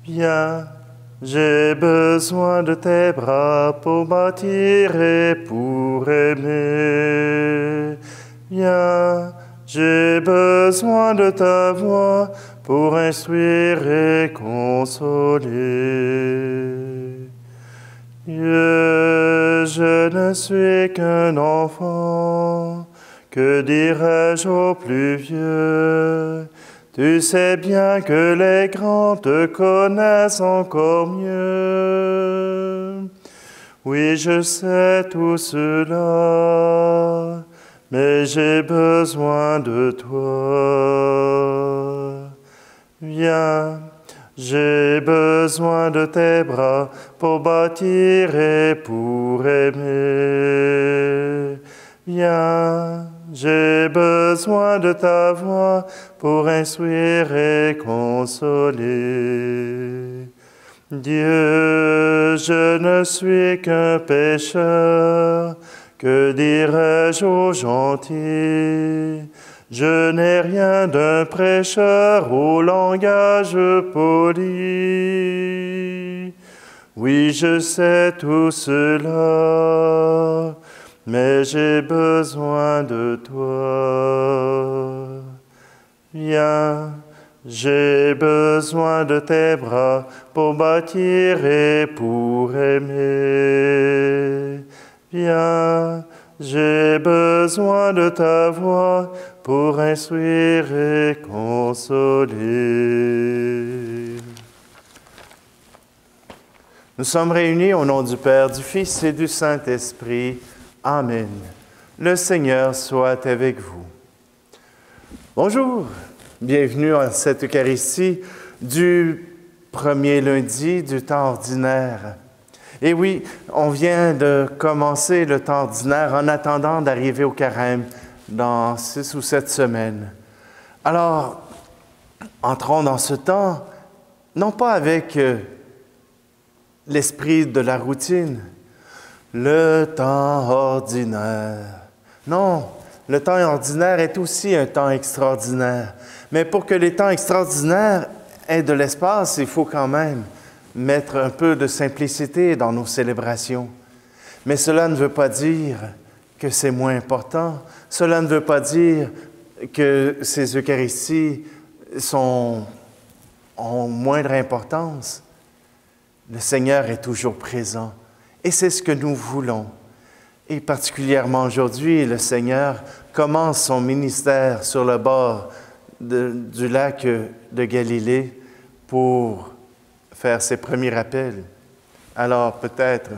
Viens, j'ai besoin de tes bras pour bâtir et pour aimer. Viens, j'ai besoin de ta voix pour instruire et consoler. Dieu, je ne suis qu'un enfant, que dirais-je au plus vieux? Tu sais bien que les grands te connaissent encore mieux. Oui, je sais tout cela, mais j'ai besoin de toi. Viens, j'ai besoin de tes bras pour bâtir et pour aimer. Viens, j'ai besoin de ta voix pour instruire et consoler. Dieu, je ne suis qu'un pécheur, que dirais-je aux gentils? Je n'ai rien d'un prêcheur au langage poli. Oui, je sais tout cela, mais j'ai besoin de toi. Viens, j'ai besoin de tes bras pour bâtir et pour aimer. Viens, j'ai besoin de ta voix pour instruire et consoler. Nous sommes réunis au nom du Père, du Fils et du Saint-Esprit. Amen. Le Seigneur soit avec vous. Bonjour, bienvenue à cette Eucharistie du premier lundi du temps ordinaire. Et oui, on vient de commencer le temps ordinaire en attendant d'arriver au carême dans 6 ou 7 semaines. Alors, entrons dans ce temps, non pas avec l'esprit de la routine, le temps ordinaire. Non, le temps ordinaire est aussi un temps extraordinaire. Mais pour que les temps extraordinaires aient de l'espace, il faut quand même mettre un peu de simplicité dans nos célébrations. Mais cela ne veut pas dire que c'est moins important. Cela ne veut pas dire que ces Eucharisties ont moindre importance. Le Seigneur est toujours présent et c'est ce que nous voulons. Et particulièrement aujourd'hui, le Seigneur commence son ministère sur le bord du lac de Galilée pour faire ses premiers rappels. Alors peut-être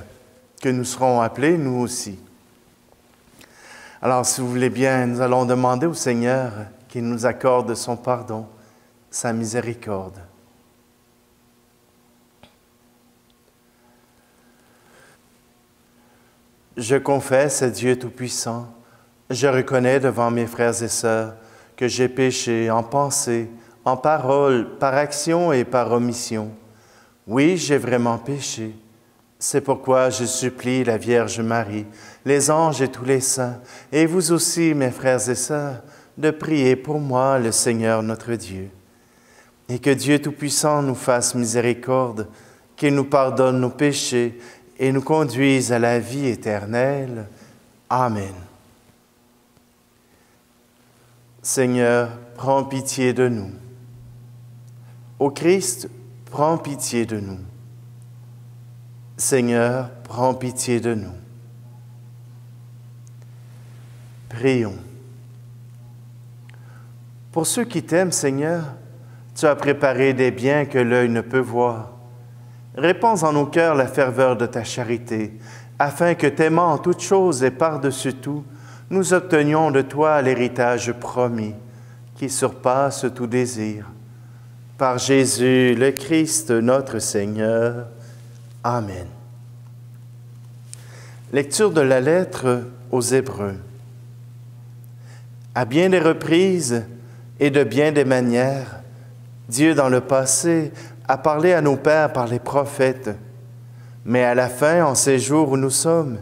que nous serons appelés, nous aussi. Alors si vous voulez bien, nous allons demander au Seigneur qu'il nous accorde son pardon, sa miséricorde. Je confesse à Dieu Tout-Puissant, je reconnais devant mes frères et sœurs que j'ai péché en pensée, en parole, par action et par omission. Oui, j'ai vraiment péché. C'est pourquoi je supplie la Vierge Marie, les anges et tous les saints, et vous aussi, mes frères et sœurs, de prier pour moi, le Seigneur notre Dieu. Et que Dieu Tout-Puissant nous fasse miséricorde, qu'il nous pardonne nos péchés et nous conduise à la vie éternelle. Amen. Seigneur, prends pitié de nous. Ô Christ, prends pitié de nous. Seigneur, prends pitié de nous. Prions. Pour ceux qui t'aiment, Seigneur, tu as préparé des biens que l'œil ne peut voir. Répands en nos cœurs la ferveur de ta charité, afin que, t'aimant en toutes choses et par-dessus tout, nous obtenions de toi l'héritage promis, qui surpasse tout désir. Par Jésus, le Christ, notre Seigneur. Amen. Lecture de la lettre aux Hébreux. À bien des reprises et de bien des manières, Dieu, dans le passé, a parlé à nos pères par les prophètes, mais à la fin, en ces jours où nous sommes,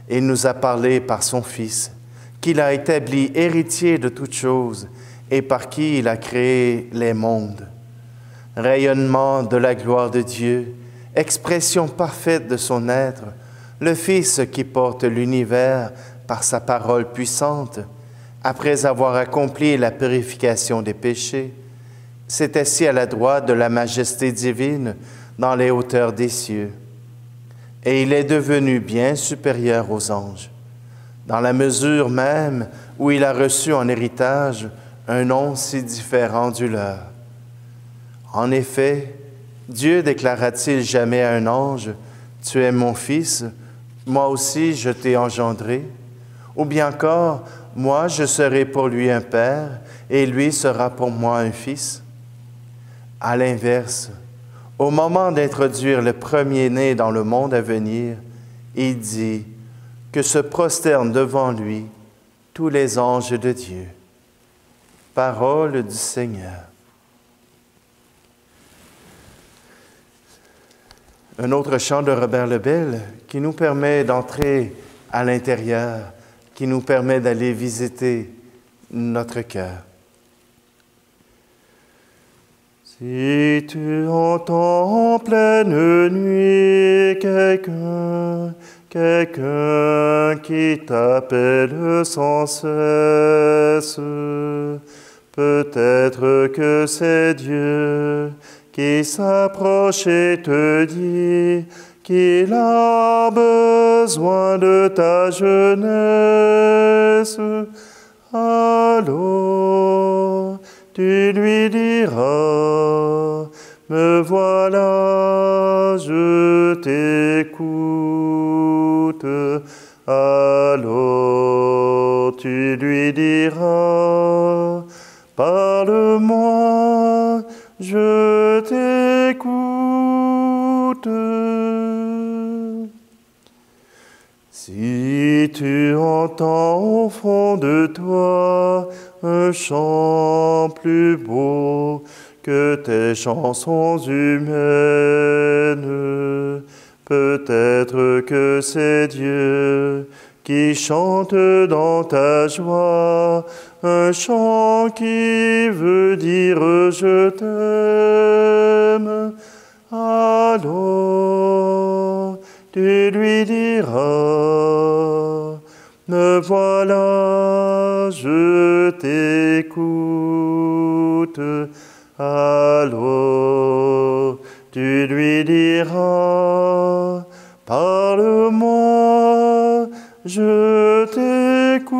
il nous a parlé par son Fils, qu'il a établi héritier de toutes choses et par qui il a créé les mondes. rayonnement de la gloire de Dieu, expression parfaite de son être, le Fils qui porte l'univers par sa parole puissante, après avoir accompli la purification des péchés, s'est assis à la droite de la majesté divine dans les hauteurs des cieux. Et il est devenu bien supérieur aux anges, dans la mesure même où il a reçu en héritage un nom si différent du leur. En effet, Dieu déclara-t-il jamais à un ange, « Tu es mon fils, moi aussi je t'ai engendré » ou bien encore, « Moi je serai pour lui un père, et lui sera pour moi un fils » À l'inverse, au moment d'introduire le premier-né dans le monde à venir, il dit que se prosternent devant lui tous les anges de Dieu. Parole du Seigneur. Un autre chant de Robert Lebel qui nous permet d'entrer à l'intérieur, qui nous permet d'aller visiter notre cœur. Si tu entends en pleine nuit quelqu'un qui t'appelle sans cesse, peut-être que c'est Dieu qui s'approche et te dit qu'il a besoin de ta jeunesse. Alors, tu lui diras, me voilà, je t'écoute. Alors tu lui diras, parle-moi, je t'écoute. Si tu entends au fond de toi un chant plus beau que tes chansons humaines, peut-être que c'est Dieu qui chante dans ta joie, un chant qui veut dire je t'aime. Alors tu lui diras, me voilà, je t'écoute. Alors tu lui diras, parle-moi, je t'écoute.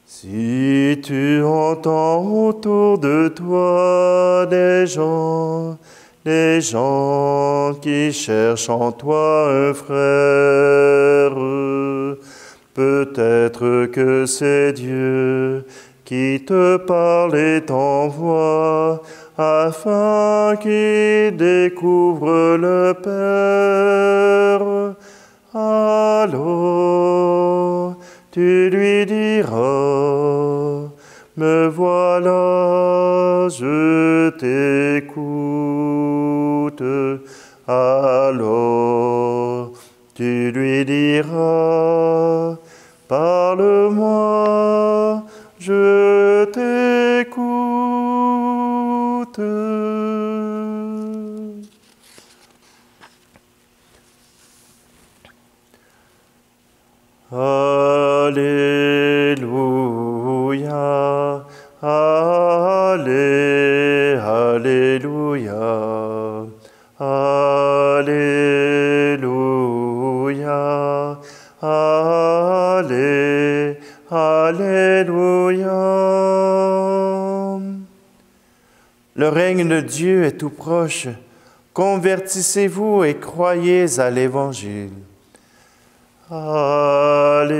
Si tu entends autour de toi des gens qui cherchent en toi un frère, peut-être que c'est Dieu qui te parle et t'envoie afin qu'il découvre le Père. Alors tu lui diras, me voilà, je t'écoute. Alors tu lui diras, parle-moi, je t'écoute. Alléluia, Alléluia, Alléluia, Alléluia. Le règne de Dieu est tout proche. Convertissez-vous et croyez à l'Évangile. Alléluia,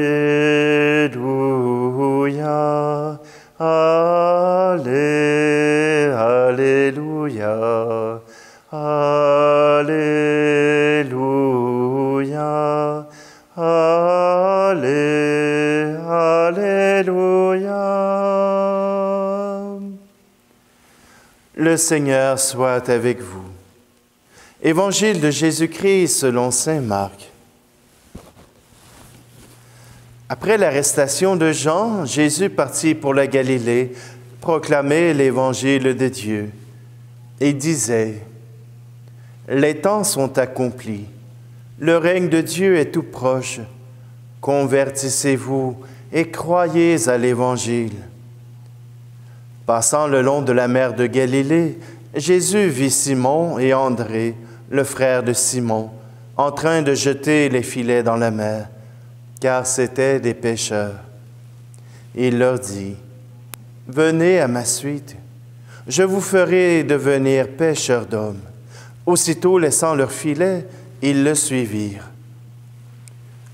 Alléluia, Alléluia, Alléluia. Le Seigneur soit avec vous. Évangile de Jésus-Christ selon saint Marc. Après l'arrestation de Jean, Jésus partit pour la Galilée, proclamer l'Évangile de Dieu. Et disait, « Les temps sont accomplis, le règne de Dieu est tout proche. Convertissez-vous et croyez à l'Évangile. » Passant le long de la mer de Galilée, Jésus vit Simon et André, le frère de Simon, en train de jeter les filets dans la mer, car c'étaient des pêcheurs. Il leur dit, « Venez à ma suite, je vous ferai devenir pêcheurs d'hommes. » Aussitôt laissant leurs filets, ils le suivirent.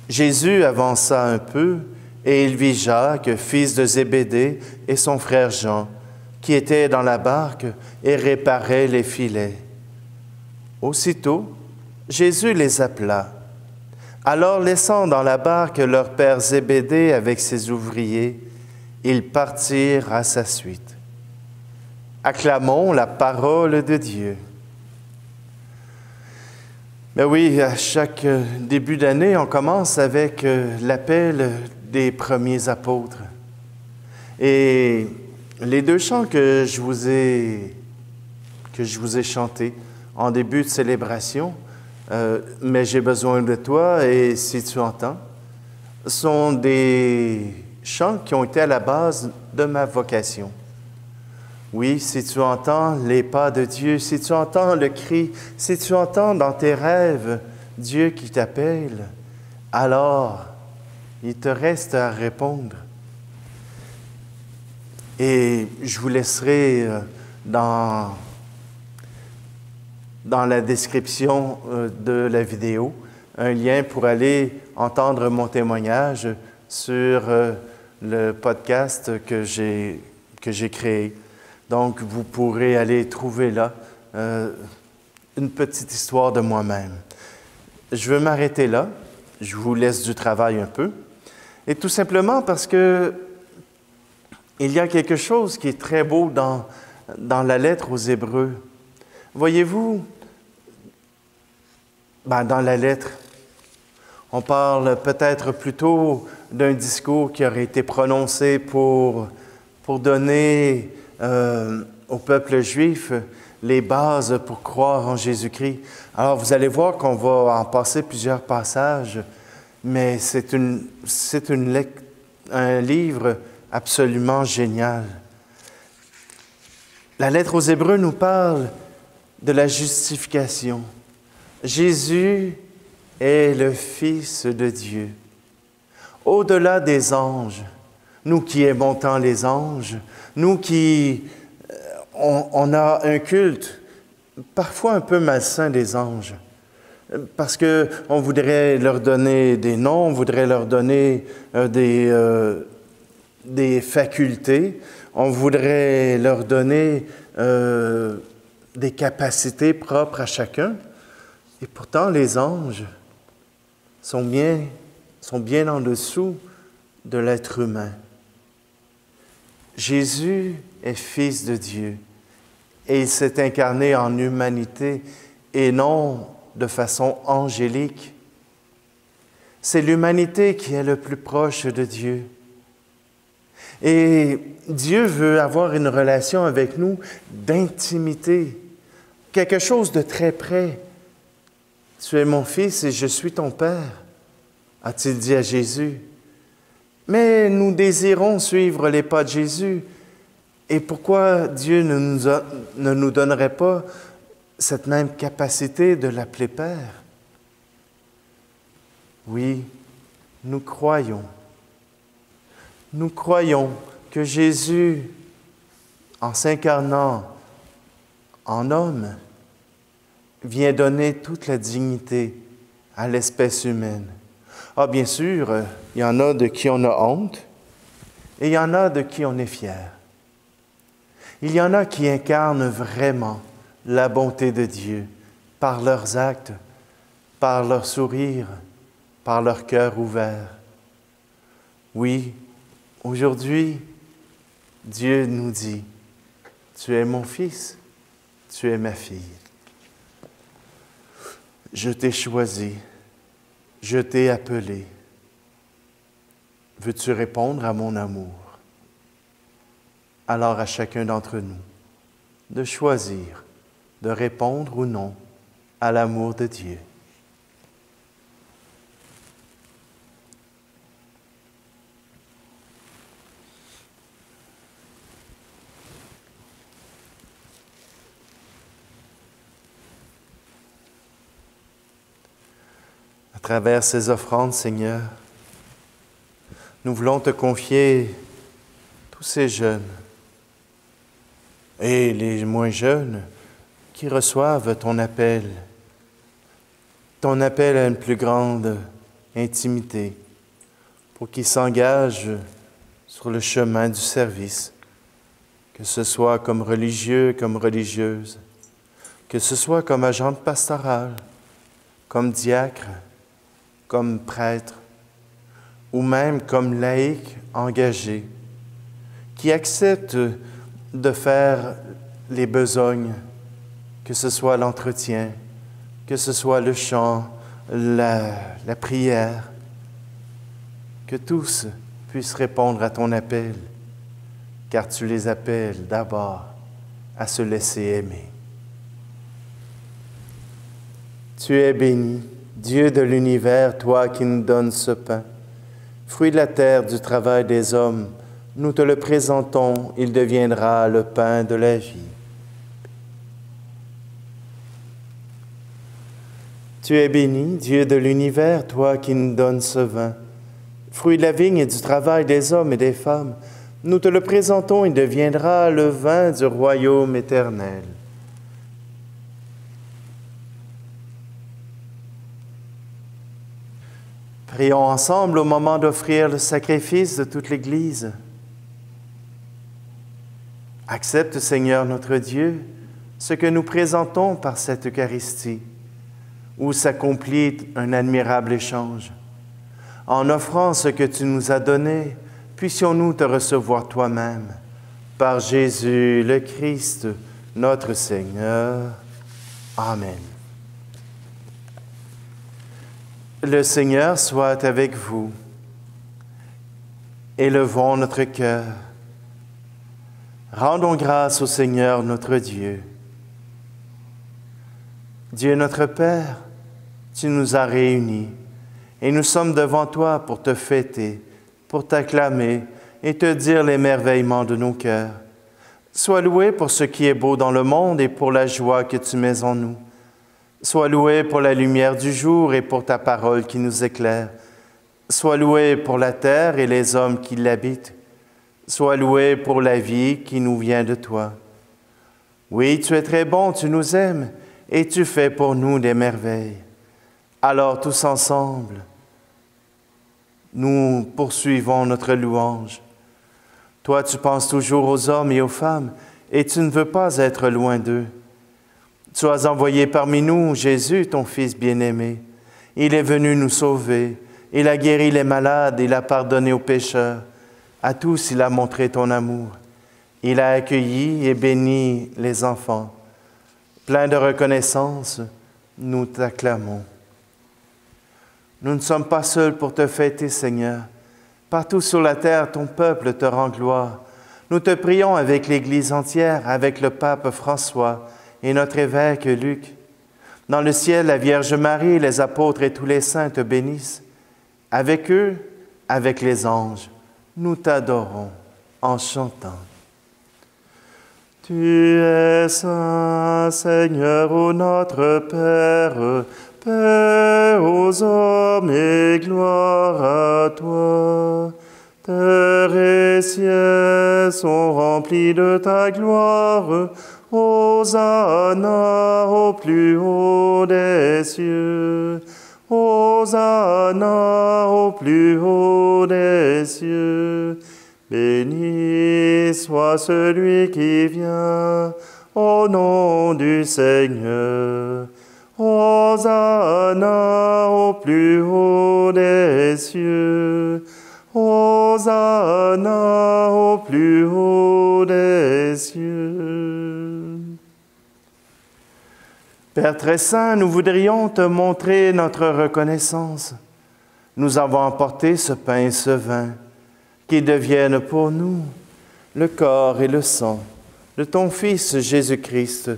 Jésus avança un peu, et il vit Jacques, fils de Zébédée, et son frère Jean, qui étaient dans la barque et réparaient les filets. Aussitôt, Jésus les appela. Alors, laissant dans la barque leur père Zébédée avec ses ouvriers, ils partirent à sa suite. Acclamons la parole de Dieu. Mais oui, à chaque début d'année, on commence avec l'appel des premiers apôtres. Et les deux chants que je vous ai chantés en début de célébration, mais j'ai besoin de toi et si tu entends, sont des chants qui ont été à la base de ma vocation. Oui, si tu entends les pas de Dieu, si tu entends le cri, si tu entends dans tes rêves Dieu qui t'appelle, alors il te reste à répondre. Et je vous laisserai dans la description de la vidéo un lien pour aller entendre mon témoignage sur le podcast que j'ai créé. Donc, vous pourrez aller trouver là une petite histoire de moi-même. Je veux m'arrêter là. Je vous laisse du travail un peu. Et tout simplement parce que il y a quelque chose qui est très beau dans la lettre aux Hébreux. Voyez-vous, dans la lettre, on parle peut-être plutôt d'un discours qui aurait été prononcé pour donner au peuple juif les bases pour croire en Jésus-Christ. Alors, vous allez voir qu'on va en passer plusieurs passages, mais c'est un livre absolument génial. La lettre aux Hébreux nous parle de la justification. Jésus est le Fils de Dieu. Au-delà des anges, nous qui aimons tant les anges, nous qui on a un culte parfois un peu malsain des anges, parce qu'on voudrait leur donner des noms, on voudrait leur donner des facultés, on voudrait leur donner des capacités propres à chacun. Et pourtant, les anges sont bien en dessous de l'être humain. Jésus est Fils de Dieu et il s'est incarné en humanité et non de façon angélique. C'est l'humanité qui est le plus proche de Dieu. Et Dieu veut avoir une relation avec nous d'intimité, quelque chose de très près. « Tu es mon Fils et je suis ton Père », a-t-il dit à Jésus. Mais nous désirons suivre les pas de Jésus. Et pourquoi Dieu ne nous donnerait pas cette même capacité de l'appeler Père? Oui, nous croyons. Nous croyons que Jésus, en s'incarnant en homme, vient donner toute la dignité à l'espèce humaine. Ah, bien sûr, il y en a de qui on a honte et il y en a de qui on est fier. Il y en a qui incarnent vraiment la bonté de Dieu par leurs actes, par leur sourire, par leur cœur ouvert. Oui, aujourd'hui, Dieu nous dit, « Tu es mon fils, tu es ma fille. Je t'ai choisi, je t'ai appelé. veux-tu répondre à mon amour? Alors à chacun d'entre nous de choisir de répondre ou non à l'amour de Dieu. À travers ces offrandes, Seigneur, nous voulons te confier tous ces jeunes et les moins jeunes qui reçoivent ton appel à une plus grande intimité, pour qu'ils s'engagent sur le chemin du service, que ce soit comme religieux, comme religieuse, que ce soit comme agente pastorale, comme diacre, comme prêtre, ou même comme laïc engagé, qui accepte de faire les besognes, que ce soit l'entretien, que ce soit le chant, la prière, que tous puissent répondre à ton appel, car tu les appelles d'abord à se laisser aimer. Tu es béni, Dieu de l'univers, toi qui nous donnes ce pain, fruit de la terre, du travail des hommes, nous te le présentons, il deviendra le pain de la vie. Tu es béni, Dieu de l'univers, toi qui nous donnes ce vin, fruit de la vigne et du travail des hommes et des femmes, nous te le présentons, il deviendra le vin du royaume éternel. Prions ensemble au moment d'offrir le sacrifice de toute l'Église. Accepte, Seigneur notre Dieu, ce que nous présentons par cette Eucharistie, où s'accomplit un admirable échange. En offrant ce que tu nous as donné, puissions-nous te recevoir toi-même, par Jésus le Christ, notre Seigneur. Amen. Le Seigneur soit avec vous. Élevons notre cœur. Rendons grâce au Seigneur notre Dieu. Dieu notre Père, tu nous as réunis et nous sommes devant toi pour te fêter, pour t'acclamer et te dire l'émerveillement de nos cœurs. Sois loué pour ce qui est beau dans le monde et pour la joie que tu mets en nous. Sois loué pour la lumière du jour et pour ta parole qui nous éclaire. Sois loué pour la terre et les hommes qui l'habitent. Sois loué pour la vie qui nous vient de toi. Oui, tu es très bon, tu nous aimes et tu fais pour nous des merveilles. Alors tous ensemble, nous poursuivons notre louange. Toi, tu penses toujours aux hommes et aux femmes et tu ne veux pas être loin d'eux. Tu as envoyé parmi nous Jésus, ton Fils bien-aimé. Il est venu nous sauver. Il a guéri les malades, il a pardonné aux pécheurs. À tous, il a montré ton amour. Il a accueilli et béni les enfants. Plein de reconnaissance, nous t'acclamons. Nous ne sommes pas seuls pour te fêter, Seigneur. Partout sur la terre, ton peuple te rend gloire. Nous te prions avec l'Église entière, avec le pape François, et notre évêque Luc. Dans le ciel, la Vierge Marie, les apôtres et tous les saints te bénissent. Avec eux, avec les anges, nous t'adorons en chantant. Tu es saint, Seigneur, ô notre Père, paix aux hommes et gloire à toi. Terre et ciel sont remplis de ta gloire. Hosanna au plus haut des cieux. Hosanna au plus haut des cieux. Béni soit celui qui vient au nom du Seigneur. Hosanna au plus haut des cieux. Hosanna au plus haut des cieux. Père très saint, nous voudrions te montrer notre reconnaissance. Nous avons apporté ce pain et ce vin qu'ils deviennent pour nous le corps et le sang de ton Fils Jésus-Christ,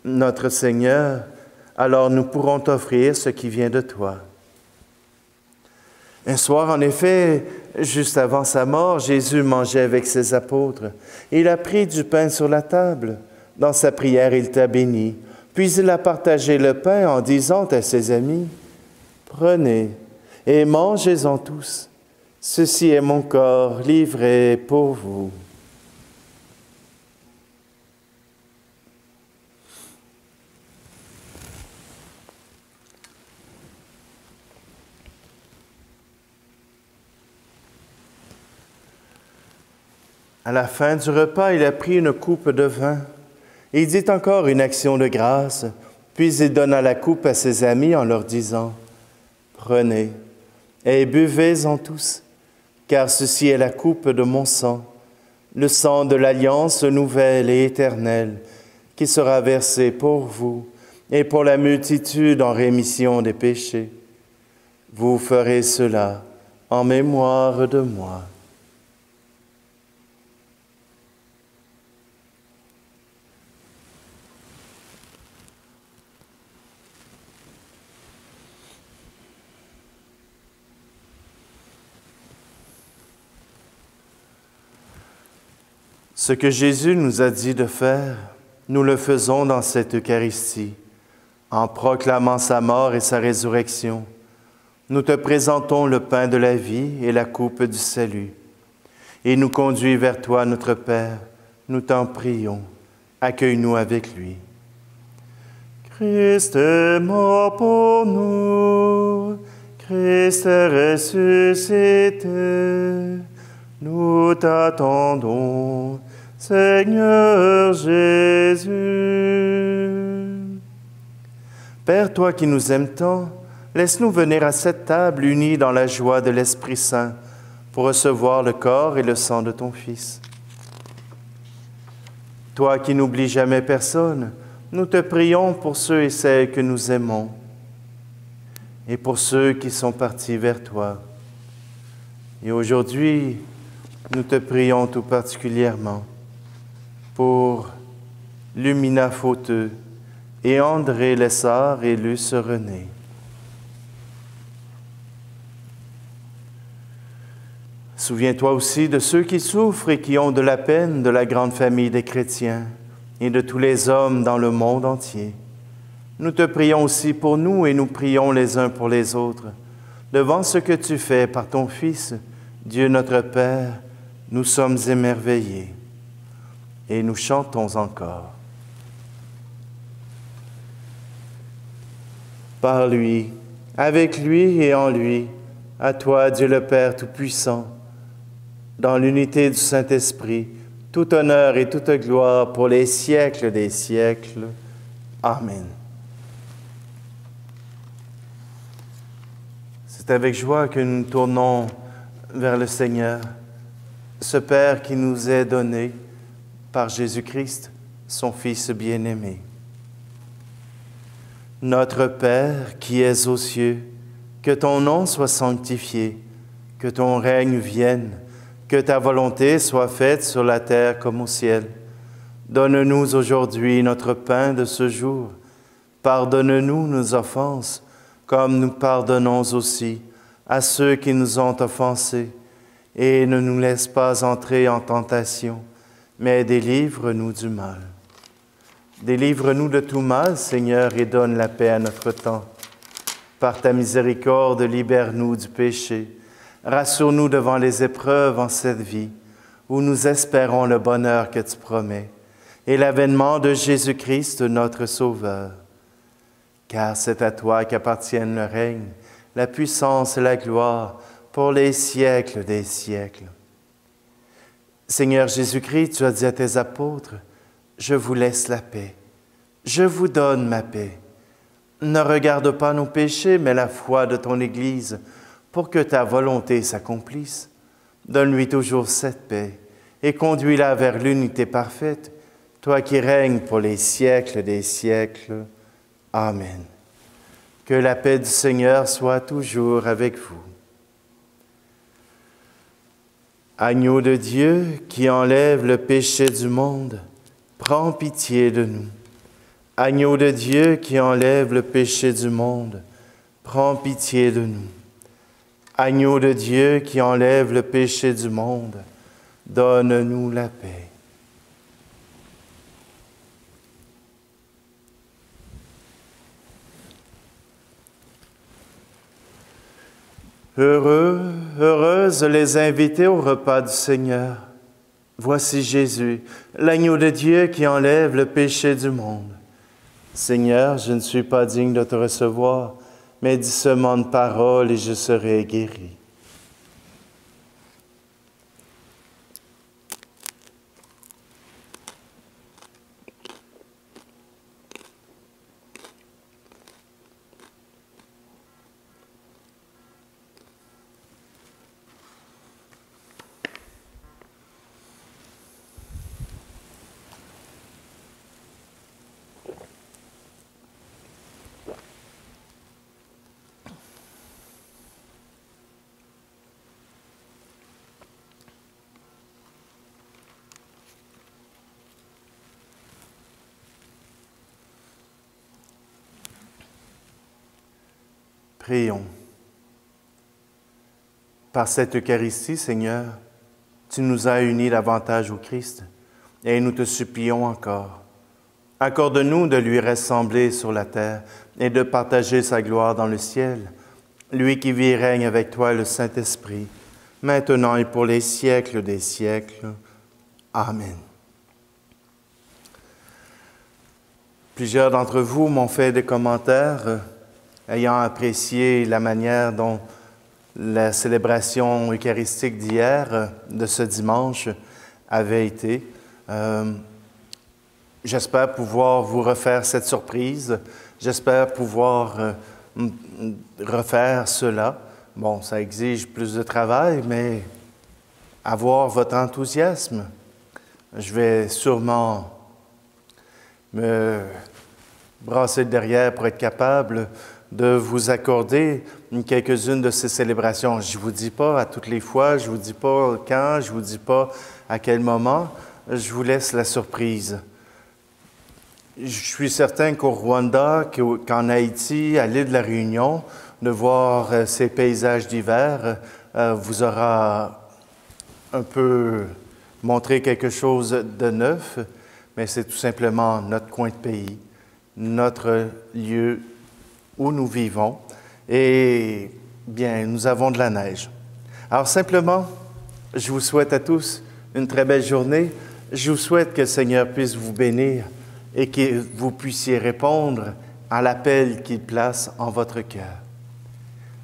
notre Seigneur, alors nous pourrons t'offrir ce qui vient de toi. Un soir, en effet, juste avant sa mort, Jésus mangeait avec ses apôtres. Il a pris du pain sur la table. Dans sa prière, il t'a béni. Puis il a partagé le pain en disant à ses amis, « Prenez et mangez-en tous. Ceci est mon corps livré pour vous. » À la fin du repas, il a pris une coupe de vin. Il dit encore une action de grâce, puis il donna la coupe à ses amis en leur disant, « Prenez et buvez-en tous, car ceci est la coupe de mon sang, le sang de l'alliance nouvelle et éternelle, qui sera versé pour vous et pour la multitude en rémission des péchés. Vous ferez cela en mémoire de moi. » Ce que Jésus nous a dit de faire, nous le faisons dans cette Eucharistie, en proclamant sa mort et sa résurrection. Nous te présentons le pain de la vie et la coupe du salut. Et nous conduis vers toi, notre Père, nous t'en prions, accueille-nous avec lui. Christ est mort pour nous, Christ est ressuscité, nous t'attendons, Seigneur Jésus. Père, toi qui nous aimes tant, laisse-nous venir à cette table unis dans la joie de l'Esprit Saint pour recevoir le corps et le sang de ton Fils. Toi qui n'oublies jamais personne, nous te prions pour ceux et celles que nous aimons et pour ceux qui sont partis vers toi. Et aujourd'hui, nous te prions tout particulièrement pour Lumina Fauteux et André Lessard et Luce René. Souviens-toi aussi de ceux qui souffrent et qui ont de la peine de la grande famille des chrétiens et de tous les hommes dans le monde entier. Nous te prions aussi pour nous et nous prions les uns pour les autres. Devant ce que tu fais par ton Fils, Dieu notre Père, nous sommes émerveillés et nous chantons encore. Par lui, avec lui et en lui, à toi, Dieu le Père Tout-Puissant, dans l'unité du Saint-Esprit, tout honneur et toute gloire pour les siècles des siècles. Amen. C'est avec joie que nous nous tournons vers le Seigneur, ce Père qui nous est donné par Jésus-Christ, son Fils bien-aimé. Notre Père qui es aux cieux, que ton nom soit sanctifié, que ton règne vienne, que ta volonté soit faite sur la terre comme au ciel. Donne-nous aujourd'hui notre pain de ce jour. Pardonne-nous nos offenses, comme nous pardonnons aussi à ceux qui nous ont offensés. Et ne nous laisse pas entrer en tentation, mais délivre-nous du mal. Délivre-nous de tout mal, Seigneur, et donne la paix à notre temps. Par ta miséricorde, libère-nous du péché. Rassure-nous devant les épreuves en cette vie, où nous espérons le bonheur que tu promets, et l'avènement de Jésus-Christ, notre Sauveur. Car c'est à toi qu'appartiennent le règne, la puissance et la gloire, pour les siècles des siècles. Seigneur Jésus-Christ, tu as dit à tes apôtres, « Je vous laisse la paix, je vous donne ma paix. Ne regarde pas nos péchés, mais la foi de ton Église, pour que ta volonté s'accomplisse. Donne-lui toujours cette paix et conduis-la vers l'unité parfaite, toi qui règnes pour les siècles des siècles. Amen. Que la paix du Seigneur soit toujours avec vous. Agneau de Dieu qui enlève le péché du monde, prends pitié de nous. Agneau de Dieu qui enlève le péché du monde, prends pitié de nous. Agneau de Dieu qui enlève le péché du monde, donne-nous la paix. Heureux, heureuses les invités au repas du Seigneur. Voici Jésus, l'agneau de Dieu qui enlève le péché du monde. Seigneur, je ne suis pas digne de te recevoir, mais dis seulement une parole et je serai guéri. Prions. Par cette Eucharistie, Seigneur, tu nous as unis davantage au Christ et nous te supplions encore. Accorde-nous de lui ressembler sur la terre et de partager sa gloire dans le ciel, lui qui vit et règne avec toi le Saint-Esprit, maintenant et pour les siècles des siècles. Amen. Plusieurs d'entre vous m'ont fait des commentaires ayant apprécié la manière dont la célébration eucharistique d'hier, de ce dimanche, avait été. J'espère pouvoir vous refaire cette surprise. J'espère pouvoir refaire cela. Bon, ça exige plus de travail, mais avoir votre enthousiasme. Je vais sûrement me brasser le derrière pour être capable de vous accorder quelques-unes de ces célébrations. Je ne vous dis pas à toutes les fois, je ne vous dis pas quand, je ne vous dis pas à quel moment, je vous laisse la surprise. Je suis certain qu'au Rwanda, qu'en Haïti, à l'île de la Réunion, de voir ces paysages d'hiver vous aura un peu montré quelque chose de neuf, mais c'est tout simplement notre coin de pays, notre lieu où nous vivons, et bien, nous avons de la neige. Alors simplement, je vous souhaite à tous une très belle journée. Je vous souhaite que le Seigneur puisse vous bénir et que vous puissiez répondre à l'appel qu'il place en votre cœur.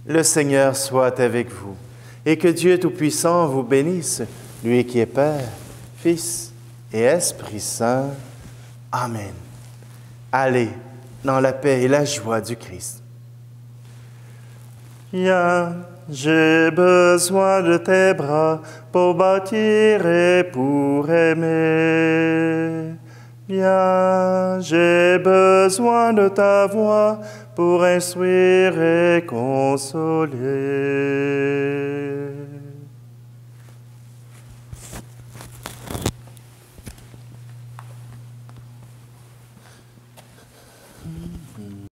Le Seigneur soit avec vous et que Dieu Tout-Puissant vous bénisse, lui qui est Père, Fils et Esprit Saint. Amen. Allez dans la paix et la joie du Christ. J'ai besoin de tes bras pour bâtir et pour aimer. Bien, j'ai besoin de ta voix pour instruire et consoler.